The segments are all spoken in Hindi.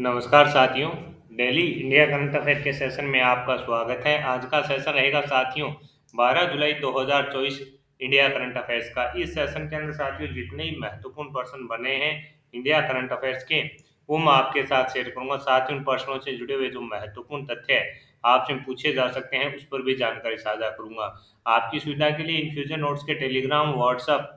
नमस्कार साथियों, डेली इंडिया करंट अफेयर के सेशन में आपका स्वागत है। आज का सेशन रहेगा साथियों 12 जुलाई 2024 इंडिया करंट अफेयर्स का। इस सेशन के अंदर साथियों जितने ही महत्वपूर्ण प्रश्न बने हैं इंडिया करंट अफेयर्स के वो मैं आपके साथ शेयर करूंगा। साथ ही उन प्रश्नों से जुड़े हुए जो महत्वपूर्ण तथ्य है आपसे पूछे जा सकते हैं उस पर भी जानकारी साझा करूंगा। आपकी सुविधा के लिए इन्फ्यूजन नोट्स के टेलीग्राम, व्हाट्सएप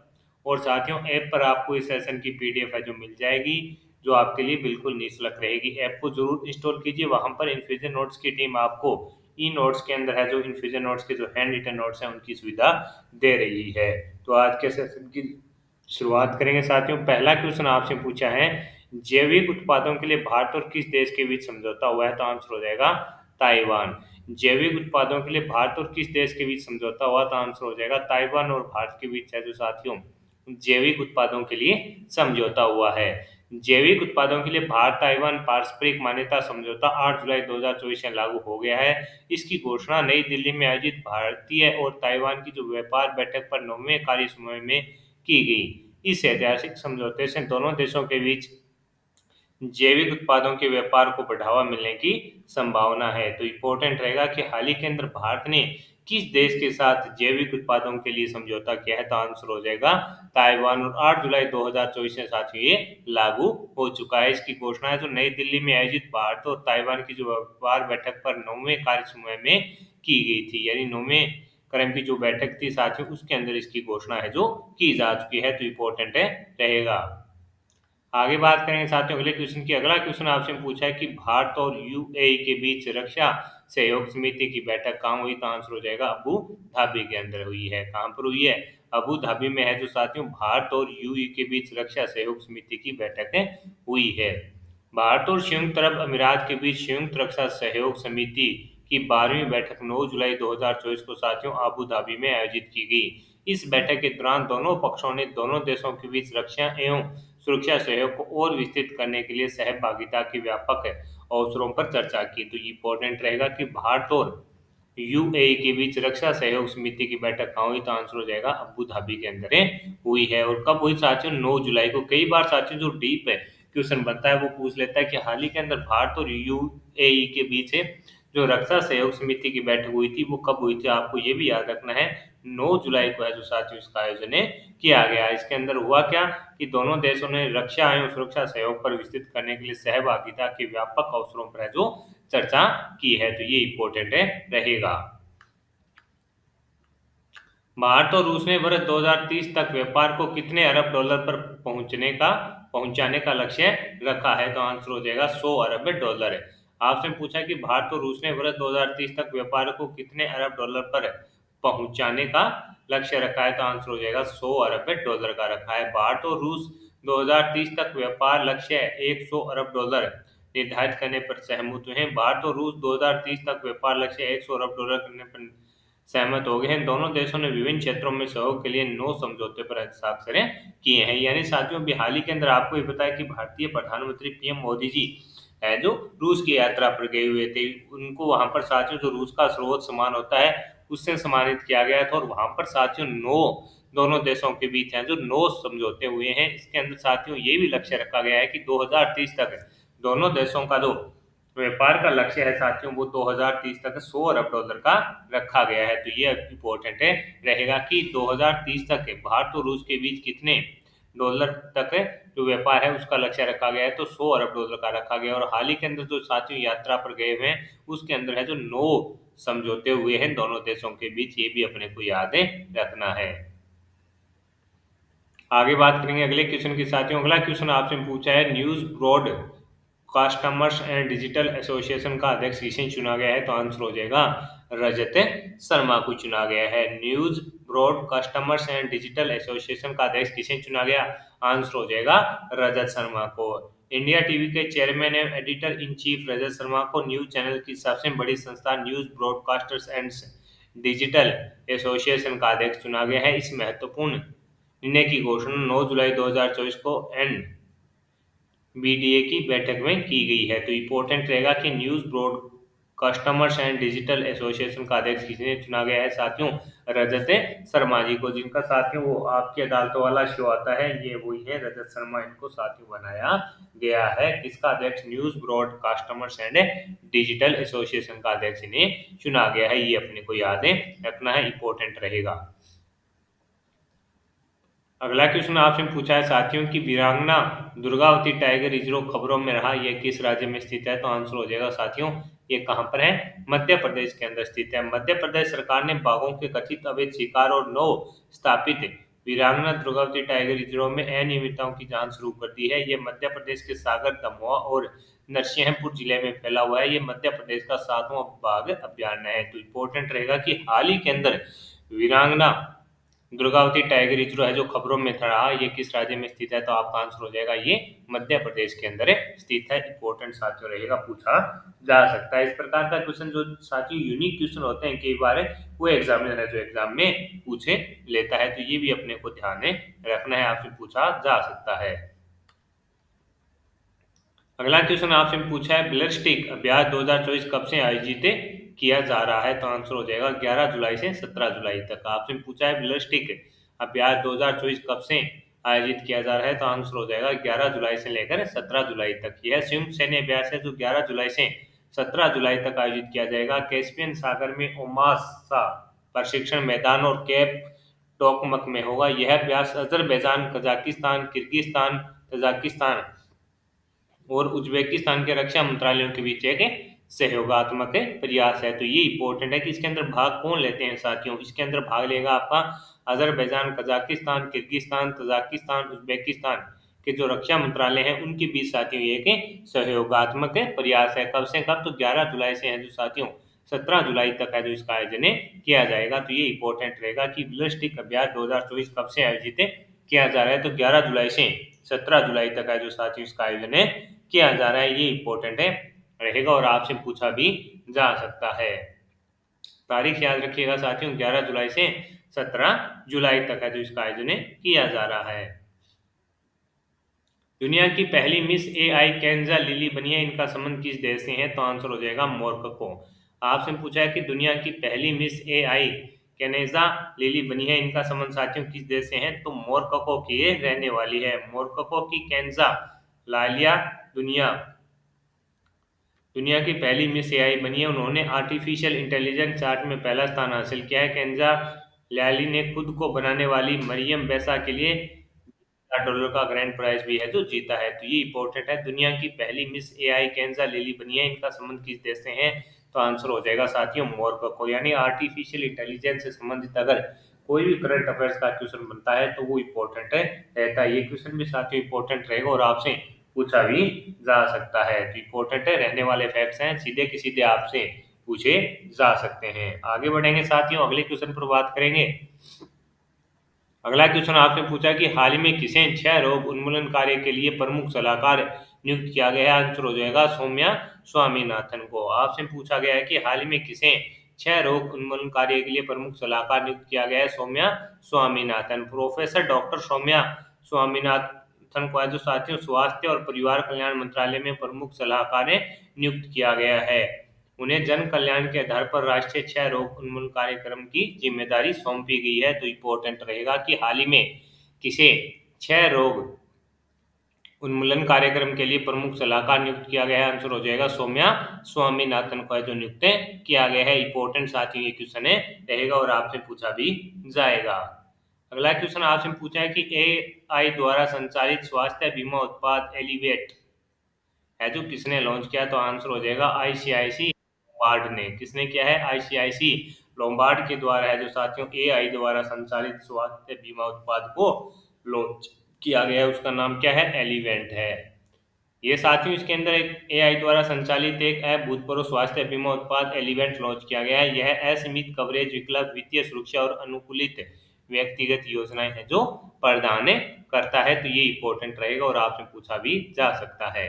और साथियों ऐप पर आपको इस सेशन की पीडीएफ है जो मिल जाएगी, जो आपके लिए बिल्कुल निःशुल्क रहेगी। ऐप को जरूर इंस्टॉल कीजिए। वहां पर इन्फ्यूजन नोट्स की टीम आपको ई नोट्स के अंदर है जो इन्फ्यूजन नोट्स के जो हैंड रिटन नोट्स हैं उनकी सुविधा दे रही है। तो आज के सेशन की शुरुआत करेंगे साथियों। पहला क्वेश्चन आपसे पूछा है, जैविक उत्पादों के लिए भारत और किस देश के बीच समझौता हुआ है? तो आंसर हो जाएगा ताइवान। जैविक उत्पादों के लिए भारत और किस देश के बीच समझौता हुआ? तो आंसर हो जाएगा ताइवान और भारत के बीच है जो साथियों जैविक उत्पादों के लिए समझौता हुआ है। जैविक उत्पादों के लिए भारत ताइवान पारस्परिक मान्यता समझौता 8 जुलाई 2024 से लागू हो गया है। इसकी घोषणा नई दिल्ली में आयोजित भारतीय और ताइवान की जो व्यापार बैठक पर 9वें कार्य समूह में की गई। इस ऐतिहासिक समझौते से दोनों देशों के बीच जैविक उत्पादों के व्यापार को बढ़ावा मिलने की संभावना है। तो इम्पोर्टेंट रहेगा कि हाल ही के अंदर भारत ने किस देश के साथ जैविक उत्पादों के लिए समझौता किया है? तो आंसर हो जाएगा ताइवान और 8 जुलाई 2024 से साथियों ये लागू हो चुका है। इसकी घोषणा है जो नई दिल्ली में आयोजित भारत और ताइवान की जो व्यापार बैठक पर 9वें कार्य समूह में की गई थी, यानी 9वें क्रम की जो बैठक थी साथियों उसके अंदर इसकी घोषणा है जो की जा चुकी है। तो इम्पोर्टेंट है रहेगा। आगे बात करेंगे साथियों अगले क्वेश्चन की। अगला क्वेश्चन आपसे पूछा है कि भारत और यूएई के बीच रक्षा सहयोग समिति की बैठक कहाँ हुई? तो आंसर हो जाएगा अबू धाबी के अंदर हुई है। कहाँ पर हुई है? अबू धाबी में है जो साथियों भारत और यूएई के बीच रक्षा सहयोग समिति की बैठक हुई है। भारत और संयुक्त अरब अमीरात के बीच संयुक्त रक्षा सहयोग समिति की 12वीं बैठक 9 जुलाई 2024 को साथियों अबू धाबी में आयोजित की गई। इस बैठक के दौरान दोनों पक्षों ने दोनों देशों के बीच रक्षा एवं सुरक्षा सहयोग को और विस्तृत करने के लिए सहभागिता के व्यापक अवसरों पर चर्चा की। तो इम्पोर्टेंट रहेगा कि भारत और यूएई के बीच रक्षा सहयोग समिति की बैठक कहाँ हुई? तो आंसर हो जाएगा अबू धाबी के अंदर हुई है। और कब हुई साथियों? 9 जुलाई को। कई बार साथियों जो डीप है क्वेश्चन बनता है वो पूछ लेता है कि हाल ही के अंदर भारत और यूएई के बीच जो रक्षा सहयोग समिति की बैठक हुई थी वो कब हुई थी? आपको ये भी याद रखना है 9 जुलाई को है जो साथियों इसका आयोजन किया गया। इसके अंदर हुआ क्या कि दोनों देशों ने रक्षा एवं सुरक्षा सहयोग पर विस्तृत करने के लिए सहभागिता के व्यापक अवसरों पर है जो चर्चा की है। तो ये इम्पोर्टेंट रहेगा। भारत और रूस ने वर्ष 2030 तक व्यापार को कितने अरब डॉलर पर पहुंचाने का लक्ष्य रखा है? तो आंसर हो जाएगा 100 अरब डॉलर है। आपसे पूछा कि भारत और रूस ने वर्ष 2030 तक व्यापार को कितने अरब डॉलर पर पहुंचाने का लक्ष्य रखा है? तो आंसर हो जाएगा 100 अरब डॉलर का रखा है। भारत और रूस 2030 तक व्यापार लक्ष्य 100 अरब डॉलर निर्धारित करने पर सहमत हुए हैं। भारत और रूस 2030 तक व्यापार लक्ष्य 100 अरब डॉलर करने पर सहमत हो गए हैं। दोनों देशों ने विभिन्न क्षेत्रों में सहयोग के लिए 9 समझौते पर हस्ताक्षर किए हैं। यानी साथियों अभी हाल ही के अंदर आपको ये पता है कि भारतीय प्रधानमंत्री पीएम मोदी जी है जो रूस की यात्रा पर गए हुए थे। उनको वहां पर साथियों जो रूस का सर्वोच्च सम्मान होता है उससे सम्मानित किया गया था। और वहां पर साथियों 9 दोनों देशों के बीच हैं जो 9 समझौते हुए हैं। इसके अंदर साथियों ये भी लक्ष्य रखा गया है कि 2030 तक दोनों देशों का जो व्यापार का लक्ष्य है साथियों वो 2030 तक 100 अरब डॉलर का रखा गया है। तो ये इम्पोर्टेंट रहेगा कि 2030 तक भारत और रूस के बीच कितने डॉलर तक जो व्यापार है उसका लक्ष्य रखा गया है? तो 100 अरब डॉलर का रखा गया है। और हाल ही के अंदर जो साथियों यात्रा पर गए हुए हैं उसके अंदर है जो 9 समझौते हुए हैं दोनों देशों के बीच, ये भी अपने को याद रखना है। आगे बात करेंगे अगले क्वेश्चन की साथियों। अगला क्वेश्चन आपसे पूछा है, News Broadcasters and Digital Association का अध्यक्ष किसे चुना गया है? तो आंसर हो जाएगा रजत शर्मा को चुना गया है। News Broadcasters and Digital Association का अध्यक्ष किसे चुना गया? आंसर हो जाएगा रजत शर्मा को। इंडिया टीवी के चेयरमैन एवं editor in chief Rajat Sharma को न्यूज चैनल की सबसे बड़ी संस्था news broadcasters and Digital Association का अध्यक्ष चुना गया है। इस महत्वपूर्ण निर्णय की घोषणा 9 जुलाई 2024 को बीडीए की बैठक में की गई है। तो इम्पोर्टेंट रहेगा कि News Broadcasters and Digital Association का अध्यक्ष किसने चुना गया है साथियों? रजत शर्मा जी को, जिनका साथियों वो आपकी अदालतों वाला शो आता है, ये वही है रजत शर्मा, इनको साथियों बनाया गया है। किसका अध्यक्ष? News broadcasters and Digital Association का अध्यक्ष इन्हें चुना गया है। ये अपने को याद रखना है, इंपॉर्टेंट रहेगा। अगला क्वेश्चन आपसे पूछा है साथियों की वीरांगना दुर्गावती टाइगर रिजर्व खबरों में रहा, यह किस राज्य में स्थित है? तो आंसर हो जाएगा साथियों, ये कहां पर है? मध्य प्रदेश के अंदर स्थित है। मध्य प्रदेश सरकार ने बाघों के कथित अवैध शिकार और नौ स्थापित वीरांगना दुर्गावती टाइगर रिजर्व में अनियमितताओं की जांच शुरू कर दी है। ये मध्य प्रदेश के सागर, दमोह और नरसिंहपुर जिले में फैला हुआ है। ये मध्य प्रदेश का 7वां बाघ अभ्यारण्य है। तो इंपॉर्टेंट रहेगा कि हाल ही के अंदर वीरांगना दुर्गावती टाइगर रिजर्व है जो खबरों में था रहा, ये किस राज्य में स्थित है? तो आपका आंसर हो जाएगा ये मध्य प्रदेश के अंदर स्थित है। इंपॉर्टेंट साथियों रहेगा, पूछा जा सकता है। इस प्रकार का क्वेश्चन जो साथियों यूनिक क्वेश्चन होते हैं कई बार, वो एग्जामिनर है जो एग्जाम में पूछे लेता है, तो ये भी अपने को ध्यान में रखना है, आपसे पूछा जा सकता है। अगला क्वेश्चन आपसे पूछा है ब्लड स्टिक अभ्यास 2024 कब से आयोजित किया जा रहा है? तो आंसर हो जाएगा 11 जुलाई से 17 जुलाई तक। आपसे पूछा है ब्लड स्टिक अभ्यास 2024 कब से आयोजित किया जा रहा है? तो आंसर हो जाएगा 11 जुलाई से लेकर 17 जुलाई तक। यह संयुक्त सैन्य अभ्यास है जो 11 जुलाई से 17 जुलाई तक आयोजित किया जाएगा। कैस्पियन सागर में ओमासा प्रशिक्षण मैदान और कैप टोकमक में होगा। यह अभ्यास अजरबैजान, कजाकिस्तान, किर्गिस्तान, तजाकिस्तान और उज्बेकिस्तान के रक्षा मंत्रालयों के बीच एक सहयोगात्मक प्रयास है। तो ये इंपॉर्टेंट है कि इसके अंदर भाग कौन लेते हैं साथियों? इसके अंदर भाग लेगा आपका Azerbaijan, Kazakhstan, Kyrgyzstan, Tajikistan, Uzbekistan के जो रक्षा मंत्रालय हैं उनके बीच साथियों ये एक सहयोगात्मक प्रयास है। कब से कब? तो 11 जुलाई से है जो साथियों 17 जुलाई तक है जो इसका आयोजन किया जाएगा। तो ये इंपॉर्टेंट रहेगा कि ब्लस्टिक अभ्यास 2024 कब से आयोजित किया जा रहा है? तो 11 जुलाई से 17 जुलाई तक है जो साथियों इसका आयोजन किया जा रहा है। ये इंपॉर्टेंट रहेगा और आपसे पूछा भी जा सकता है। तारीख याद रखिएगा साथियों, 11 जुलाई से 17 जुलाई तक है जो इसका आयोजन किया जा रहा है। दुनिया की पहली मिस एआई केंजा लिली बनी है, इनका संबंध किस देश से है? तो आंसर हो जाएगा मोरक्को। आपसे पूछा है कि दुनिया की पहली मिस एआई केनेजा लिली बनी है, इनका संबंध साथियों किस देश से है? तो मोरक्को की ये रहने वाली है। मोरक्को की केंजा लालिया दुनिया की पहली मिस एआई बनी है। उन्होंने आर्टिफिशियल इंटेलिजेंस चार्ट में पहला स्थान हासिल किया है। केंजा लाली ने खुद को बनाने वाली मरियम बैसा के लिए $10 का ग्रैंड प्राइज भी है जो जीता है। तो ये इंपॉर्टेंट है, दुनिया की पहली मिस एआई केंजा लिली बनी है, इनका संबंध किस देश से है? तो आंसर हो जाएगा साथियों मोरक्को। यानी आर्टिफिशियल इंटेलिजेंस से संबंधित अगर कोई भी करंट अफेयर्स का क्वेश्चन बनता है तो वो इम्पोर्टेंट रहता है। ये क्वेश्चन भी साथियों इंपॉर्टेंट रहेगा और आपसे पूछा भी जा सकता है। तो इम्पोर्टेंट रहने वाले फैक्ट्स हैं, सीधे के सीधे आपसे पूछे जा सकते हैं। आगे बढ़ेंगे साथियों, अगले क्वेश्चन पर बात करेंगे। अगला क्वेश्चन आपने पूछा कि हाल ही में किसे क्षय रोग उन्मूलन कार्य के लिए प्रमुख सलाहकार नियुक्त किया गया है? आंसर हो जाएगा सौम्या स्वामीनाथन को। आपसे पूछा गया है कि हाल ही में किसे क्षय रोग उन्मूलन कार्य के लिए प्रमुख सलाहकार नियुक्त किया गया है? सौम्या स्वामीनाथन। प्रोफेसर डॉक्टर सौम्या स्वामीनाथन को जो साथियों स्वास्थ्य और परिवार कल्याण मंत्रालय में प्रमुख सलाहकार नियुक्त किया गया है। उन्हें जन कल्याण के आधार पर राष्ट्रीय क्षय रोग उन्मूलन कार्यक्रम की जिम्मेदारी सौंपी गई है। तो इम्पोर्टेंट रहेगा कि हाल ही में किसे क्षय रोग उन्मूलन कार्यक्रम के लिए प्रमुख सलाहकार नियुक्त किया गया है? आंसर हो जाएगा सौम्या स्वामीनाथन को जो नियुक्त किया गया है। इंपॉर्टेंट साथियों ये क्वेश्चन रहेगा और आपसे पूछा भी जाएगा। अगला क्वेश्चन आपसे पूछा है कि एआई द्वारा संचालित स्वास्थ्य बीमा उत्पाद एलिवेट है जो किसने लॉन्च किया? तो आंसर हो जाएगा आईसीआईसी लोम्बार्ड ने। किसने किया है? आईसीआईसी लोम्बार्ड के द्वारा है जो साथियों एआई द्वारा संचालित स्वास्थ्य बीमा उत्पाद को लॉन्च किया गया है। उसका नाम क्या है? एलिवेंट है। ये साथियों इसके अंदर एक एआई द्वारा संचालित एक ऐप भूतपूर्व स्वास्थ्य बीमा उत्पाद एलिवेंट लॉन्च किया गया है। यह असीमित कवरेज, विकल्प, वित्तीय सुरक्षा और अनुकूलित व्यक्तिगत योजनाएं हैं जो प्रदान करता है। तो ये इंपॉर्टेंट रहेगा और आपसे पूछा भी जा सकता है।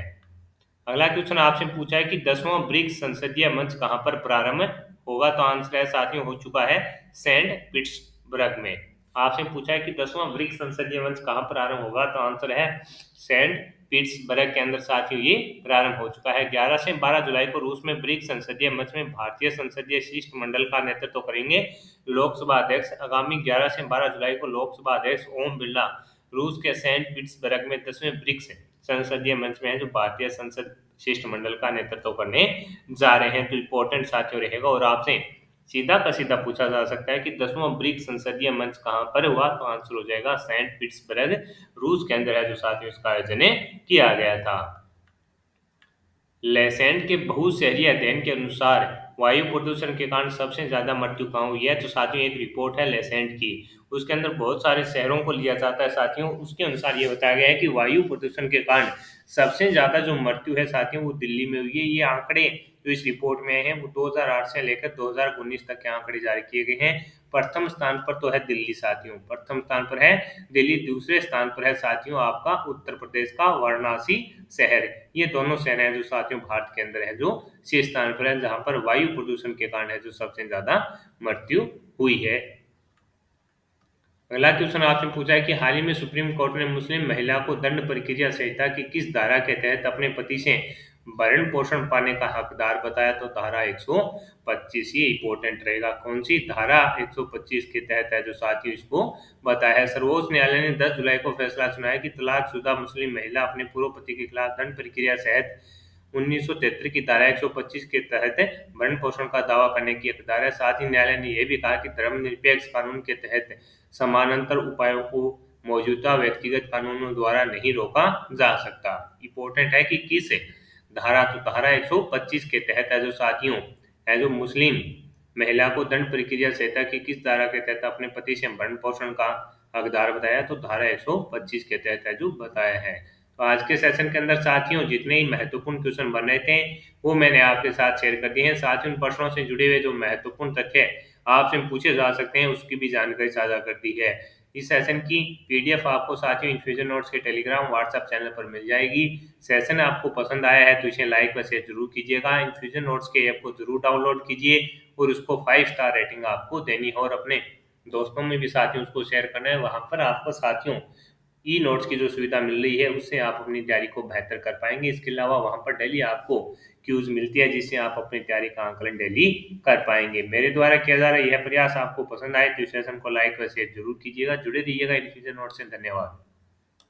अगला क्वेश्चन आपसे पूछा है कि 10वां ब्रिक्स संसदीय मंच कहां पर प्रारंभ होगा? तो आंसर है साथियों हो चुका है सेंट पीटर्सबर्ग में। आपसे पूछा है कि 10वां ब्रिक्स संसदीय मंच कहां प्रारंभ होगा? तो आंसर है सेंट पीट्सबर्ग के अंदर साथियों ये प्रारंभ हो चुका है। 11 से 12 जुलाई को रूस में ब्रिक्स संसदीय मंच में भारतीय संसदीय शिष्टमंडल का नेतृत्व करेंगे लोकसभा अध्यक्ष। आगामी 11 से 12 जुलाई को लोकसभा अध्यक्ष ओम बिरला रूस के सेंट पीटर्सबर्ग में 10वें ब्रिक्स संसदीय मंच में है जो भारतीय संसद शिष्टमंडल का नेतृत्व करने जा रहे हैं। तो इम्पोर्टेंट साथियों रहेगा और आपसे सीधा का सीधा पूछा जा सकता है कि 10वां ब्रिक्स संसदीय मंच कहां पर हुआ, तो आंसर हो जाएगा सेंट पीटर्सबर्ग रूस के अंदर है जो साथियों इसका आयोजन किया गया था। लेसेंट के बहुशहरीय अध्ययन के अनुसार वायु प्रदूषण के कारण सबसे ज्यादा मृत्यु कहाँ हुई है, तो साथियों एक रिपोर्ट है लेसेंट की, उसके अंदर बहुत सारे शहरों को लिया जाता है साथियों। उसके अनुसार ये बताया गया है कि वायु प्रदूषण के कारण सबसे ज्यादा जो मृत्यु है साथियों वो दिल्ली में हुई है। ये आंकड़े जो इस रिपोर्ट में है वो 2008 से लेकर 2019 तक के आंकड़े जारी किए गए हैं। प्रथम स्थान पर तो है दिल्ली साथियों, प्रथम स्थान पर है दिल्ली, दूसरे स्थान पर है साथियों आपका उत्तर प्रदेश का वाराणसी शहर। ये दोनों शहर हैं जो साथियों भारत के अंदर है जो शीर्ष स्थान पर है जहां पर वायु प्रदूषण के कारण है जो सबसे ज्यादा मृत्यु हुई है। अगला क्वेश्चन आपसे पूछा है कि हाल ही में सुप्रीम कोर्ट ने मुस्लिम महिला को दंड प्रक्रिया संहिता की किस धारा के तहत अपने पति से भरण पोषण पाने का हकदार बताया, तो धारा 125। ये इंपॉर्टेंट रहेगा, कौन सी धारा 125 के तहत है जो साथियों इसको बताया है। सर्वोच्च न्यायालय ने 10 जुलाई को फैसला सुनाया कि तलाकशुदा मुस्लिम महिला अपने पूर्व पति के खिलाफ दंड प्रक्रिया सहित 1973 की धारा 125 के तहत भरण पोषण का दावा करने की हकदार है। साथ ही न्यायालय ने यह भी कहा कि धर्मनिरपेक्ष कानून के तहत समानांतर उपायों को मौजूदा व्यक्तिगत कानूनों द्वारा नहीं रोका जा सकता। इंपॉर्टेंट है कि किस धारा, तो धारा 125 के तहत है जो साथियों है जो मुस्लिम महिला को दंड प्रक्रिया संहिता की किस धारा के तहत अपने पति से भरण पोषण का हकदार बताया, तो धारा 125 के तहत है जो बताया है। तो आज के सेशन के अंदर साथियों जितने ही महत्वपूर्ण क्वेश्चन बन रहे थे वो मैंने आपके साथ शेयर कर दिए हैं। साथ ही उन प्रश्नों से जुड़े हुए जो महत्वपूर्ण तथ्य आपसे पूछे जा सकते हैं उसकी भी जानकारी साझा कर दी है। इस सेशन की पीडीएफ आपको साथियों इन्फ्यूजन नोट्स के टेलीग्राम व्हाट्सएप चैनल पर मिल जाएगी। सेशन आपको पसंद आया है तो इसे लाइक व शेयर जरूर कीजिएगा। इन्फ्यूजन नोट्स के ऐप को जरूर डाउनलोड कीजिए और उसको 5 स्टार रेटिंग आपको देनी है और अपने दोस्तों में भी साथियों उसको शेयर करना है। वहां पर आपको साथियों ई नोट्स की जो सुविधा मिल रही है उससे आप अपनी तैयारी को बेहतर कर पाएंगे। इसके अलावा वहां पर डेली आपको क्यूज मिलती है जिससे आप अपनी तैयारी का आंकलन डेली कर पाएंगे। मेरे द्वारा किया जा रहा यह प्रयास आपको पसंद आए तो इस सेशन को लाइक व शेयर जरूर कीजिएगा। जुड़े रहिएगा इन्फ्यूजन नोट्स से। धन्यवाद।